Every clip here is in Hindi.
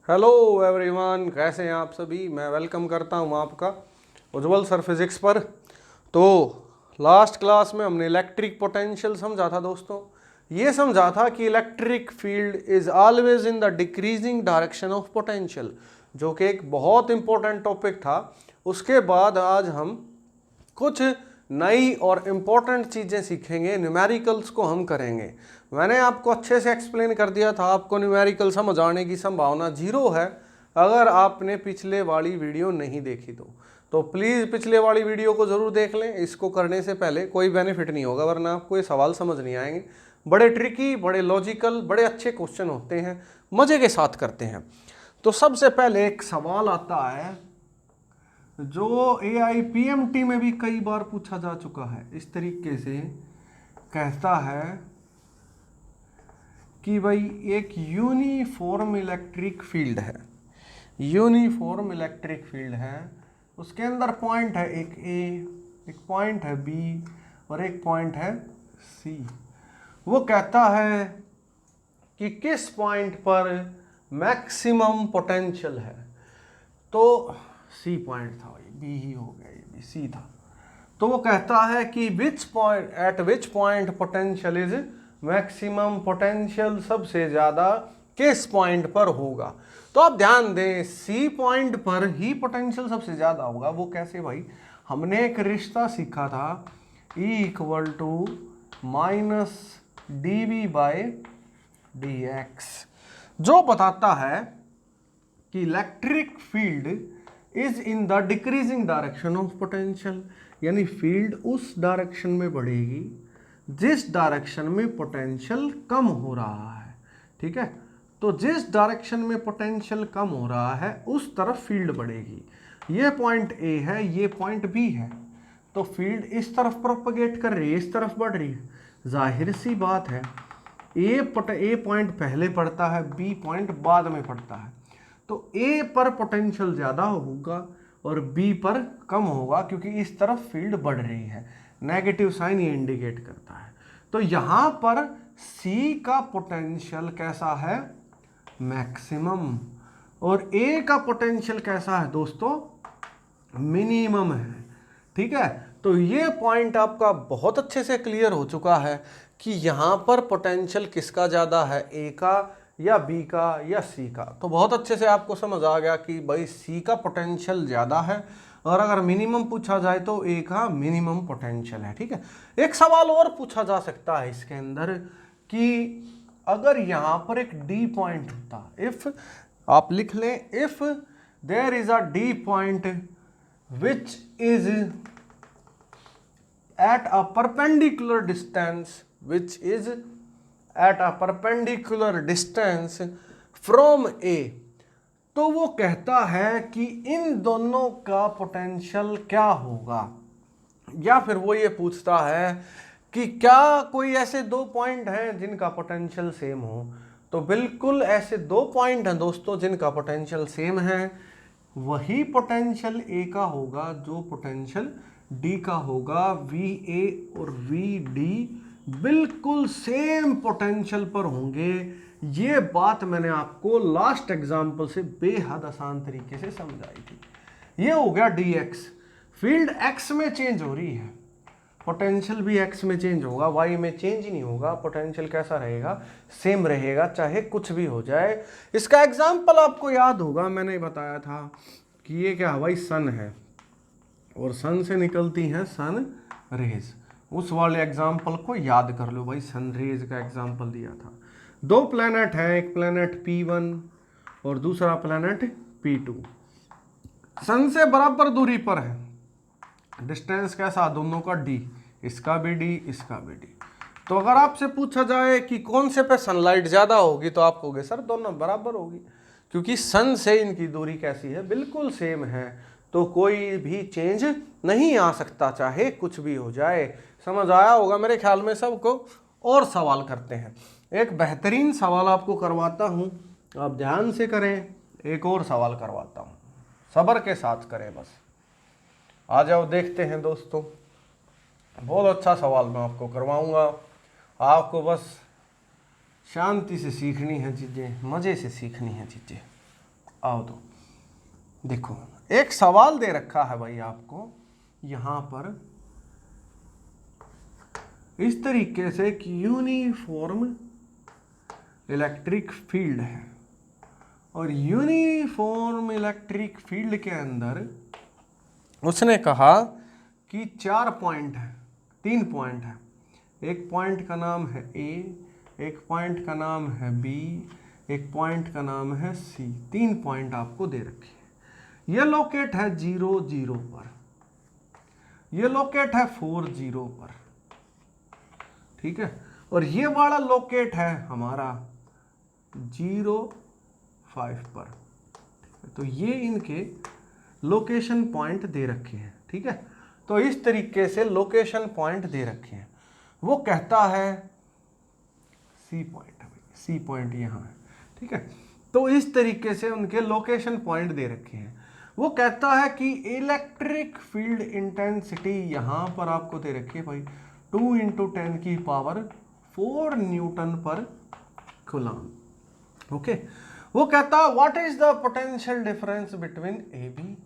हेलो एवरीवन, कैसे हैं आप सभी। मैं वेलकम करता हूं आपका उज्जवल सर फिजिक्स पर। तो लास्ट क्लास में हमने इलेक्ट्रिक पोटेंशियल समझा था दोस्तों। ये समझा था कि electric field is always in the decreasing direction of potential, जो कि एक बहुत इंपॉर्टेंट टॉपिक था। उसके बाद आज हम कुछ नई और इम्पोर्टेंट चीज़ें सीखेंगे, न्यूमेरिकल्स को हम करेंगे। मैंने आपको अच्छे से एक्सप्लेन कर दिया था, आपको न्यूमेरिकल समझ आने की संभावना 0 है अगर आपने पिछले वाली वीडियो नहीं देखी तो प्लीज़ पिछले वाली वीडियो को ज़रूर देख लें। इसको करने से पहले कोई बेनिफिट नहीं होगा, वरना आपको ये सवाल समझ नहीं आएंगे। बड़े ट्रिकी, बड़े लॉजिकल, बड़े अच्छे क्वेश्चन होते हैं, मज़े के साथ करते हैं। तो सबसे पहले एक सवाल आता है जो AIPMT में भी कई बार पूछा जा चुका है। इस तरीके से कहता है कि भाई एक यूनिफॉर्म इलेक्ट्रिक फील्ड है, यूनिफॉर्म इलेक्ट्रिक फील्ड है, उसके अंदर पॉइंट है एक A, एक पॉइंट है B और एक पॉइंट है C। वो कहता है कि किस पॉइंट पर मैक्सिमम पोटेंशियल है। तो C पॉइंट था भाई, B ही हो गया, ये भी C था। तो वो कहता है कि eight which point potential is maximum, potential सबसे ज्यादा किस पॉइंट पर होगा। तो आप ध्यान दें, C पॉइंट पर ही पोटेंशियल सबसे ज्यादा होगा। वो कैसे भाई, हमने एक रिश्ता सीखा था E equal to minus dV/dx, जो बताता है कि electric field is in the decreasing direction of potential, यानी फील्ड उस डायरेक्शन में बढ़ेगी जिस डायरेक्शन में पोटेंशियल कम हो रहा है। ठीक है, तो जिस डायरेक्शन में पोटेंशियल कम हो रहा है उस तरफ फील्ड बढ़ेगी। ये पॉइंट A है, ये पॉइंट B है, तो फील्ड इस तरफ प्रोपगेट कर रही है, इस तरफ बढ़ रही है। जाहिर सी बात है, A पॉइंट पहले पड़ता है, B पॉइंट बाद में पड़ता है, तो A पर पोटेंशियल ज़्यादा होगा और B पर कम होगा, क्योंकि इस तरफ फील्ड बढ़ रही है। नेगेटिव साइन ये इंडिकेट करता है। तो यहाँ पर C का पोटेंशियल कैसा है, मैक्सिमम, और A का पोटेंशियल कैसा है दोस्तों, मिनिमम है। ठीक है, तो ये पॉइंट आपका बहुत अच्छे से क्लियर हो चुका है कि यहाँ पर पोटेंशियल किसका ज़्यादा है, A का या B का या C का। तो बहुत अच्छे से आपको समझ आ गया कि भाई C का पोटेंशियल ज़्यादा है, और अगर मिनिमम पूछा जाए तो A का मिनिमम पोटेंशियल है। ठीक है, एक सवाल और पूछा जा सकता है इसके अंदर कि अगर यहाँ पर एक D पॉइंट होता, इफ आप लिख लें, if there is a D point which is at a perpendicular distance, which is at a perpendicular distance from A, तो वो कहता है कि इन दोनों का पोटेंशियल क्या होगा। या फिर वो ये पूछता है कि क्या कोई ऐसे दो पॉइंट हैं जिनका पोटेंशियल सेम हो। तो बिल्कुल ऐसे दो पॉइंट हैं दोस्तों जिनका पोटेंशियल सेम है, वही पोटेंशियल A का होगा जो पोटेंशियल D का होगा। VA और VD बिल्कुल सेम पोटेंशियल पर होंगे। ये बात मैंने आपको लास्ट एग्जाम्पल से बेहद आसान तरीके से समझाई थी। ये हो गया dx, फील्ड x में चेंज हो रही है, पोटेंशियल भी x में चेंज होगा, y में चेंज ही नहीं होगा। पोटेंशियल कैसा रहेगा, सेम रहेगा, चाहे कुछ भी हो जाए। इसका एग्जाम्पल आपको याद होगा, मैंने बताया था कि ये क्या भाई, सन है और सन से निकलती हैं सन रेज। उस वाले एग्जाम्पल को याद कर लो भाई, सन रेज का एग्जाम्पल दिया था। दो प्लैनेट हैं, एक प्लैनेट P1 और दूसरा प्लैनेट P2, सन से बराबर दूरी पर है। डिस्टेंस कैसा दोनों का D, इसका भी D, इसका भी D। तो अगर आपसे पूछा जाए कि कौन से पे सनलाइट ज़्यादा होगी, तो आप कहोगे सर दोनों बराबर होगी, क्योंकि सन से इनकी दूरी कैसी है, बिल्कुल सेम है। तो कोई भी चेंज नहीं आ सकता, चाहे कुछ भी हो जाए। समझ आया होगा मेरे ख्याल में सबको। और सवाल करते हैं, एक बेहतरीन सवाल आपको करवाता हूँ, आप ध्यान से करें। एक और सवाल करवाता हूँ, सब्र के साथ करें बस। आ जाओ देखते हैं दोस्तों, बहुत अच्छा सवाल मैं आपको करवाऊँगा। आपको बस शांति से सीखनी है चीज़ें, मज़े से सीखनी है चीज़ें। आओ तो देखो, एक सवाल दे रखा है भाई आपको यहां पर इस तरीके से कि यूनिफॉर्म इलेक्ट्रिक फील्ड है, और यूनिफॉर्म इलेक्ट्रिक फील्ड के अंदर उसने कहा कि 4 पॉइंट है, 3 पॉइंट है। एक पॉइंट का नाम है ए, एक पॉइंट का नाम है बी, एक पॉइंट का नाम है सी। 3 पॉइंट आपको दे रखे हैं। ये लोकेट है 0 0 पर, ये लोकेट है 4 0 पर, ठीक है, और ये वाला लोकेट है हमारा 0 5 पर। तो ये इनके लोकेशन पॉइंट दे रखे हैं, ठीक है। तो इस तरीके से लोकेशन पॉइंट दे रखे हैं। वो कहता है सी पॉइंट है, सी पॉइंट यहाँ है, ठीक है। तो इस तरीके से उनके लोकेशन पॉइंट दे रखे हैं। वो कहता है कि इलेक्ट्रिक फील्ड इंटेंसिटी यहाँ पर आपको दे रखी है भाई 2 × 10⁴ न्यूटन पर कूलम। ओके, वो कहता है what is the potential difference between A B,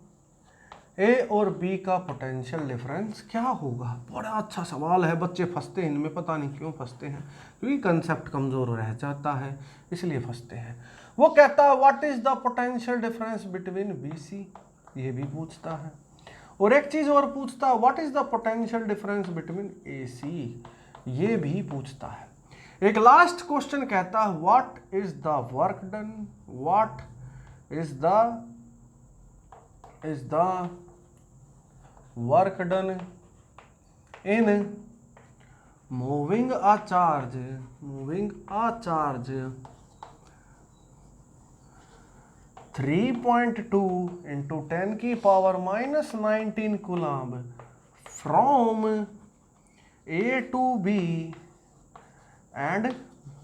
A और बी का पोटेंशियल डिफरेंस क्या होगा। बड़ा अच्छा सवाल है, बच्चे फंसते हैं इनमें, पता नहीं क्यों फंसते हैं, क्योंकि कंसेप्ट कमजोर रह जाता है इसलिए फंसते हैं। वो कहता है what is the potential difference between B C, ये भी पूछता है। और एक चीज और पूछता है what is the potential difference between A C, ये भी पूछता है। एक लास्ट क्वेश्चन कहता है what is the work done, what is the work done in moving a charge 3.2 × 10⁻⁻19 coulomb from A to B and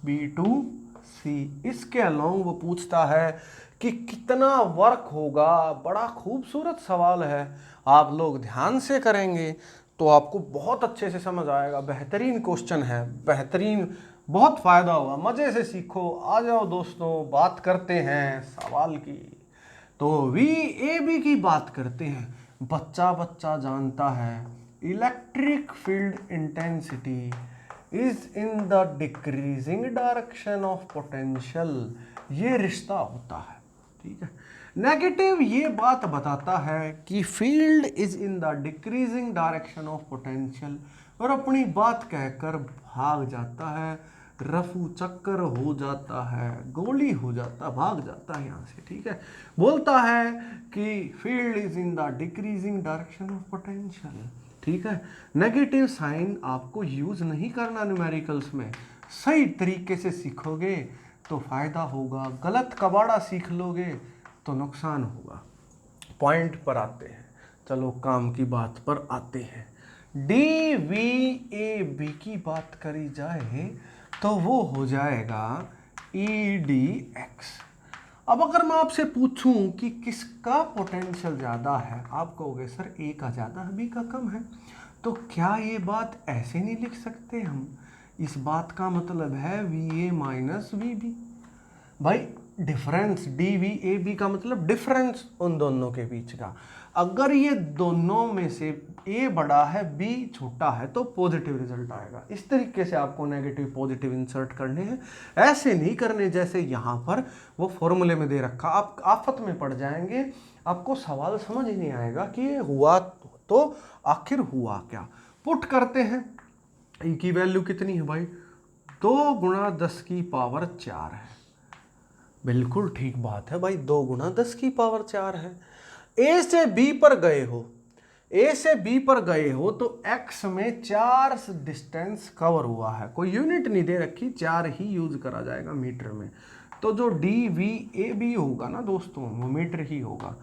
B to C. इसके अलोंग वो पूछता है कि कितना वर्क होगा। बड़ा खूबसूरत सवाल है, आप लोग ध्यान से करेंगे तो आपको बहुत अच्छे से समझ आएगा। बेहतरीन क्वेश्चन है, बेहतरीन, बहुत फायदा होगा, मजे से सीखो। आ जाओ दोस्तों, बात करते हैं सवाल की। तो VAB की बात करते हैं। बच्चा बच्चा जानता है electric field intensity is in the decreasing direction of potential, ये रिश्ता होता है, ठीक है। नेगेटिव ये बात बताता है कि field is in the decreasing direction of potential, और अपनी बात कहकर भाग जाता है, रफू चक्कर हो जाता है, गोली हो जाता, भाग जाता है यहाँ से, ठीक है। बोलता है कि field is in the decreasing direction of potential, ठीक है। नेगेटिव साइन आपको यूज नहीं करना न्यूमेरिकल्स में, सही तरीके से सीखोगे तो फायदा होगा, गलत कबाड़ा सीख लोगे तो नुकसान होगा। पॉइंट पर आते हैं, चलो काम की बात पर आते हैं। DVAB की बात करी जाए तो वो हो जाएगा EDX। अब अगर मैं आपसे पूछूं कि किसका पोटेंशियल ज़्यादा है, आप कहोगे सर ए का ज़्यादा है बी का कम है। तो क्या ये बात ऐसे नहीं लिख सकते हम? इस बात का मतलब है VA माइनस VB। भाई डिफरेंस DVAB का मतलब डिफरेंस उन दोनों के बीच का। अगर ये दोनों में से A बड़ा है B छोटा है तो पॉजिटिव रिजल्ट आएगा। इस तरीके से आपको नेगेटिव पॉजिटिव इंसर्ट करने हैं, ऐसे नहीं करने जैसे यहाँ पर वो फॉर्मूले में दे रखा। आप आफत में पड़ जाएंगे, आपको सवाल समझ ही नहीं आएगा कि ये हुआ तो आखिर हुआ क्या। पुट करते हैं, E की वैल्यू कितनी है भाई, 2 × 10⁴ है। बिल्कुल ठीक बात है भाई, 2 × 10⁴ है। ए से बी पर गए हो, ए से बी पर गए हो तो x में 4 डिस्टेंस कवर हुआ है, कोई यूनिट नहीं दे रखी, 4 ही यूज करा जाएगा मीटर में। तो जो DVAB होगा ना दोस्तों वो मीटर ही होगा।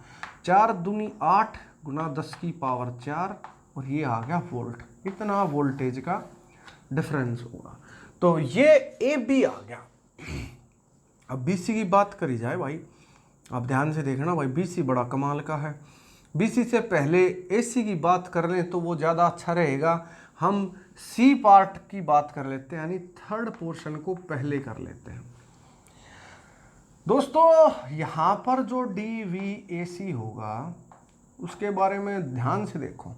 4 दूनी 8 × 10⁴, और ये आ गया वोल्ट, इतना वोल्टेज का डिफरेंस होगा। तो ये AB आ गया। अब BC की बात करी जाए भाई, आप ध्यान से देखना भाई, BC बड़ा कमाल का है। BC से पहले AC की बात कर लें तो वो ज़्यादा अच्छा रहेगा। हम C पार्ट की बात कर लेते हैं, यानी थर्ड पोर्शन को पहले कर लेते हैं। दोस्तों यहाँ पर जो डी वी ए सी होगा उसके बारे में ध्यान से देखो,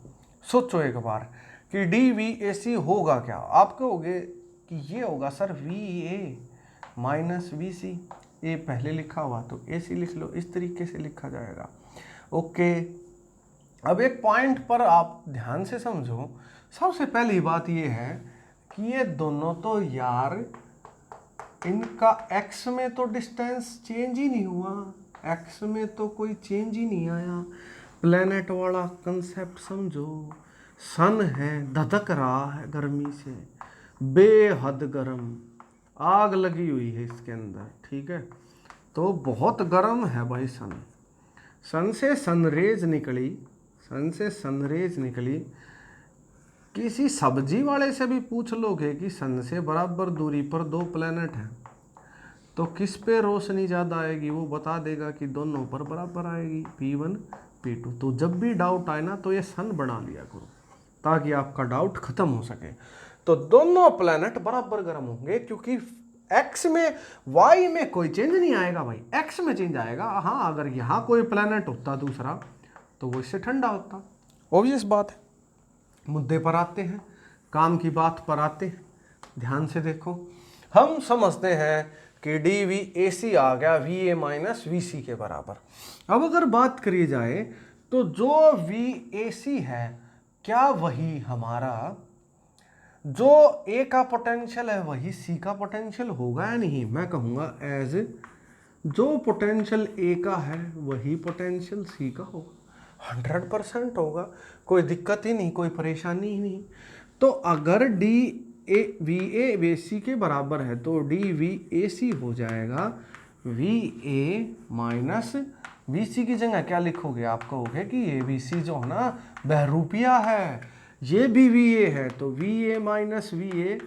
सोचो एक बार कि डी वी ए सी होगा क्या। आप कहोगे कि ये होगा sir V A minus V C, A पहले लिखा हुआ तो ए सी लिख लो, इस तरीके से लिखा जाएगा। ओके, अब एक पॉइंट पर आप ध्यान से समझो। सबसे पहली बात ये है कि ये दोनों तो यार इनका x में तो डिस्टेंस चेंज ही नहीं हुआ, x में तो कोई चेंज ही नहीं आया। प्लेनेट वाला कंसेप्ट समझो, सन है, धधक रहा है गर्मी से, बेहद गर्म, आग लगी हुई है इसके अंदर, ठीक है। तो बहुत गर्म है भाई सन। सन से सनरेज निकली, सन से सनरेज निकली। किसी सब्जी वाले से भी पूछ लोगे कि सन से बराबर दूरी पर दो प्लेनेट हैं तो किस पे रोशनी ज़्यादा आएगी, वो बता देगा कि दोनों पर बराबर आएगी, P1 P2। तो जब भी डाउट आए ना तो ये सन बना लिया करो ताकि आपका डाउट खत्म हो सके। तो दोनों प्लेनेट बराबर गर्म होंगे क्योंकि x में y में कोई चेंज नहीं आएगा भाई, x में चेंज आएगा। हाँ, अगर यहाँ कोई प्लेनेट होता दूसरा तो वो इससे ठंडा होता, ऑब्वियस बात है। मुद्दे पर आते हैं, काम की बात पर आते हैं, ध्यान से देखो। हम समझते हैं कि डी वी ए सी आ गया we A minus V C के बराबर। अब अगर बात करी जाए तो जो वी ए सी है क्या वही हमारा जो ए का पोटेंशियल है वही सी का पोटेंशियल होगा या नहीं? मैं कहूँगा एज जो पोटेंशियल ए का है वही पोटेंशियल सी का होगा, 100% होगा, कोई दिक्कत ही नहीं, कोई परेशानी ही नहीं। तो अगर D A V A V C के बराबर है तो डी वी ए सी हो जाएगा वी ए माइनस वी सी की जगह क्या लिखोगे? आप कहोगे कि ए बी सी जो है ना बहरूपिया है, ये भी वी ए है तो V A minus V A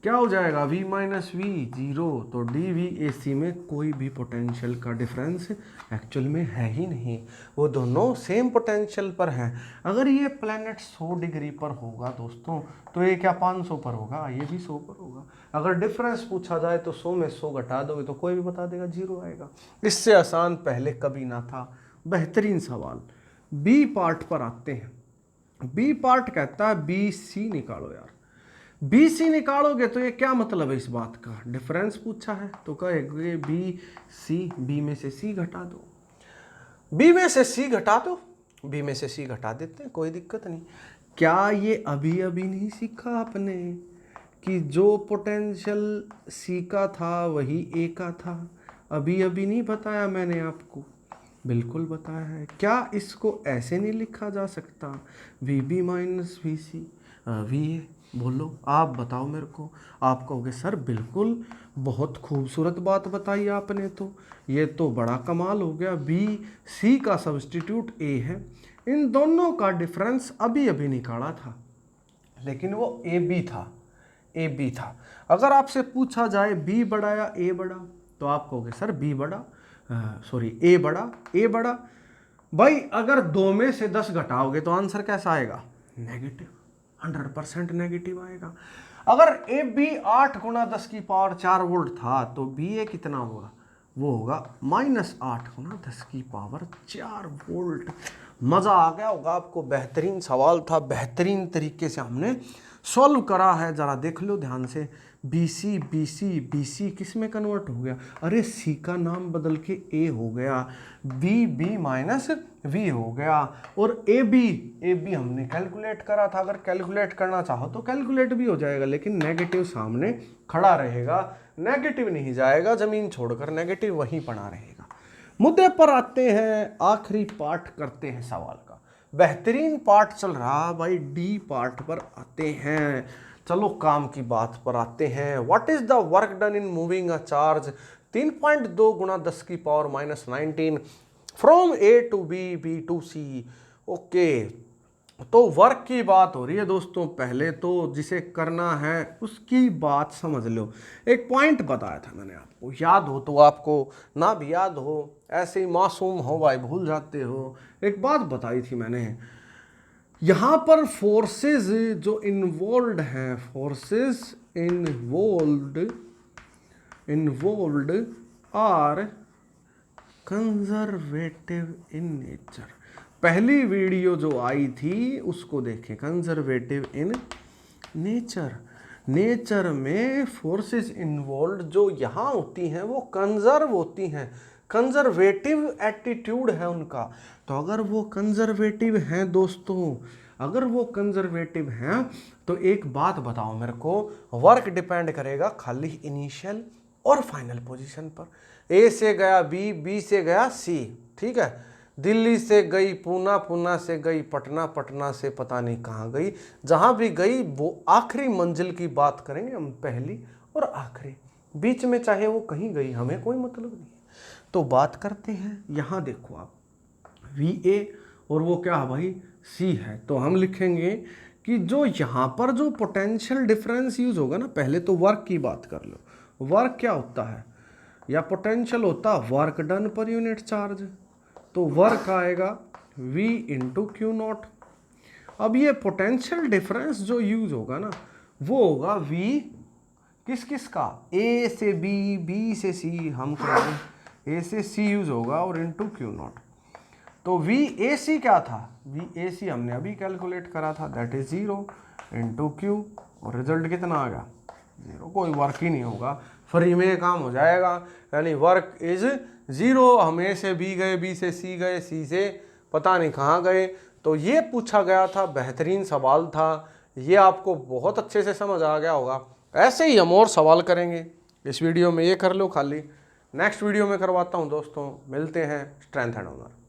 क्या हो जाएगा? V minus V, zero. तो डी वी ए सी में कोई भी पोटेंशियल का डिफरेंस एक्चुअल में है ही नहीं, वो दोनों सेम पोटेंशियल पर हैं। अगर ये प्लैनेट 100 डिग्री पर होगा दोस्तों तो ये क्या 500 पर होगा? ये भी 100 पर होगा। अगर डिफरेंस पूछा जाए तो 100 में 100 घटा दोगे तो कोई भी बता देगा, जीरो आएगा। इससे आसान पहले कभी ना था। बेहतरीन सवाल। बी पार्ट पर आते हैं। बी पार्ट कहता है बी सी निकालो यार। बी सी निकालोगे तो ये क्या मतलब है इस बात का? डिफरेंस पूछा है तो कहेंगे बी सी, बी में से सी घटा दो, बी में से सी घटा दो, बी में से सी घटा देते हैं, कोई दिक्कत नहीं। क्या ये अभी अभी नहीं सीखा आपने कि जो पोटेंशियल सी का था वही ए का था? अभी अभी नहीं बताया मैंने आपको? बिल्कुल बताया है। क्या इसको ऐसे नहीं लिखा जा सकता? V B minus V C V A? बोलो, आप बताओ मेरे को। आप कहोगे सर बिल्कुल, बहुत खूबसूरत बात बताई आपने, तो ये तो बड़ा कमाल हो गया। बी सी का सब्स्टिट्यूट ए है, इन दोनों का डिफरेंस अभी अभी निकाला था लेकिन वो ए बी था, ए बी था। अगर आपसे पूछा जाए बी बड़ा या ए बड़ा तो आप कहोगे सर बी बड़ा, सॉरी ए बड़ा, ए बड़ा। भाई अगर 2 में से 10 घटाओगे तो आंसर कैसा आएगा? नेगेटिव, 100% नेगेटिव आएगा। अगर ए बी 8 गुणा 10 की पावर 4 वोल्ट था तो बी ए कितना होगा? वो होगा -8 गुणा 10 की पावर 4 वोल्ट। मज़ा आ गया होगा आपको। बेहतरीन सवाल था, बेहतरीन तरीके से हमने सॉल्व करा है। ज़रा देख लो ध्यान से। B C B C B C किस में कन्वर्ट हो गया? अरे सी का नाम बदल के ए हो गया, बी बी माइनस वी हो गया, और ए बी हमने कैलकुलेट करा था। अगर कैलकुलेट करना चाहो तो कैलकुलेट भी हो जाएगा लेकिन नेगेटिव सामने खड़ा रहेगा, नेगेटिव नहीं जाएगा, ज़मीन छोड़कर नेगेटिव वहीं पड़ा रहेगा। मुद्दे पर आते हैं, आखिरी पार्ट करते हैं सवाल का। बेहतरीन पार्ट चल रहा भाई, डी पार्ट पर आते हैं। चलो काम की बात पर आते हैं। What is the work done in moving a charge 3.2 गुणा 10 की power -19 from A to B, B to C. Okay, तो वर्क की बात हो रही है दोस्तों। पहले तो जिसे करना है उसकी बात समझ लो। एक पॉइंट बताया था मैंने आपको, याद हो तो आपको, ना भी याद हो ऐसे ही मासूम हो भाई, भूल जाते हो। एक बात बताई थी मैंने, यहाँ पर फोर्सेस जो इन्वॉल्व हैं, forces involved are conservative in nature. पहली वीडियो जो आई थी उसको देखें, कंजर्वेटिव इन नेचर। नेचर में फोर्सेस इन्वॉल्व जो यहाँ होती हैं वो कंजर्व होती हैं, कंजर्वेटिव एटीट्यूड है उनका। तो अगर वो कंजर्वेटिव हैं दोस्तों, अगर वो कंजर्वेटिव हैं तो एक बात बताओ मेरे को, वर्क डिपेंड करेगा खाली इनिशियल और फाइनल पोजीशन पर। ए से गया बी, बी से गया सी, ठीक है। दिल्ली से गई पूना, पूना से गई पटना, पटना से पता नहीं कहाँ गई। जहाँ भी गई वो आखिरी मंजिल की बात करेंगे हम, पहली और आखिरी। बीच में चाहे वो कहीं गई हमें कोई मतलब नहीं है। तो बात करते हैं, यहाँ देखो आप वी ए और वो क्या है भाई, सी है। तो हम लिखेंगे कि जो यहाँ पर जो पोटेंशियल डिफरेंस यूज होगा ना, पहले तो वर्क की बात कर लो। वर्क क्या होता है, या पोटेंशियल होता work done per unit charge. तो वर्क आएगा V इंटू क्यू नॉट। अब ये पोटेंशियल डिफरेंस जो यूज होगा ना वो होगा V किस किस का, A से B, B से C, हम करेंगे A से C यूज होगा और इंटू क्यू नॉट। तो VAC क्या था, VAC हमने अभी कैलकुलेट करा था, दैट इज 0 इंटू क्यू, और रिजल्ट कितना आ गया 0। कोई वर्क ही नहीं होगा, फ्री में काम हो जाएगा, यानी वर्क इज 0। हम A से B गए, B से C गए, C से पता नहीं कहाँ गए। तो ये पूछा गया था, बेहतरीन सवाल था, ये आपको बहुत अच्छे से समझ आ गया होगा। ऐसे ही हम और सवाल करेंगे। इस वीडियो में ये कर लो खाली, नेक्स्ट वीडियो में करवाता हूँ दोस्तों। मिलते हैं, स्ट्रेंथ एंड ऑनर।